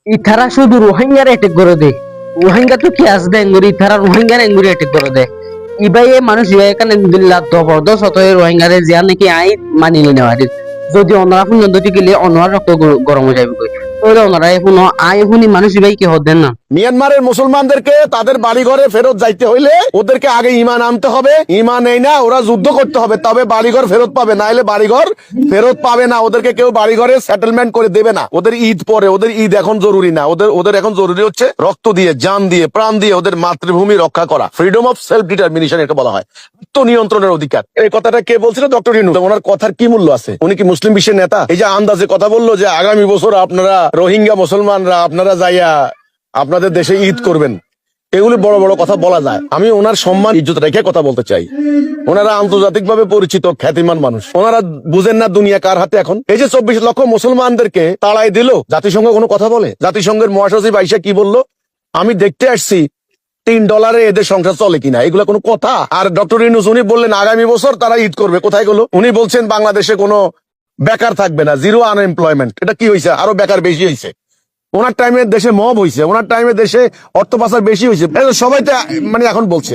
ইথারা শুধু রোহিঙ্গার অ্যাটাক করে দে। রোহিঙ্গা তো কি আসবে এঙ্গুরি, ইথারা রোহিঙ্গার এঙ্গুরি অ্যাটাক করে দে। ইবাই এ মানুষ ইবাই এখানে দিল্লা জবরদস্ত হত রোহিঙ্গারে জিয়া নাকি আই মানিলে নেওয়া যদি অনরা ফুন যদি গেলে অনরা রক্ত গরম হয়ে যাবে কই ওই অনরা এখন আই হুনি মানুষ ইবাই কি হদেন না। মিয়ানমারের মুসলমানদেরকে তাদের বাড়িঘরে ফেরত যাইতে হইলে ওদেরকে আগে ঈমান আনতে হবে। ঈমান এই না, ওরা যুদ্ধ করতে হবে, তবে বাড়িঘর ফেরত পাবে, না হলে বাড়িঘর ফেরত পাবে না। ওদেরকে কেউ বাড়িঘরে সেটেলমেন্ট করে দেবে না। ওদের ঈদ পরে, ওদের ঈদ এখন জরুরি না। ওদের এখন জরুরি হচ্ছে রক্ত দিয়ে, জান দিয়ে, প্রাণ দিয়ে ওদের মাতৃভূমি রক্ষা করা। ফ্রিডম অফ সেলফ ডিটারমিনেশন এটা বলা হয়, আত্মনিয়ন্ত্রণের অধিকার। এই কথাটা কে বলছিল? ডক্টর ইউনূস। ওনার কথার কি মূল্য আছে? উনি কি মুসলিম বিশ্বের নেতা? এই যে আন্দাজে কথা বললো যে আগামী বছর আপনারা রোহিঙ্গা মুসলমানরা আপনারা যাইয়া আপনাদের দেশে ঈদ করবেন, এগুলি বড় বড় কথা বলা যায়। আমি ওনার সম্মান ইজ্জত রেখে কথা বলতে চাই। ওনারা আন্তর্জাতিক ভাবে পরিচিত খ্যাতিমান মানুষ, ওনারা বুঝেন না দুনিয়া কার হাতে এখন। এই যে 24 লক্ষ মুসলমানদেরকে তাড়াই দিল, জাতিসংঘ কোনো কথা বলে? জাতিসংঘের মহাসচিব আইসা কি বললো? আমি দেখতে আসছি $3 এদের সংসার চলে কিনা, এগুলা কোনো কথা? আর ডক্টর ইউনূস উনি বললেন আগামী বছর তারা ঈদ করবে। কোথায় গেল? উনি বলছেন বাংলাদেশে কোনো বেকার থাকবে না, জিরো আনএমপ্লয়মেন্ট। এটা কি হয়েছে? আরো বেকার বেশি হয়েছে। ওনার টাইমে দেশে মব হয়েছে, ওনার টাইমে দেশে অর্থ পাচার বেশি হয়েছে। সবাই তো মানে এখন বলছে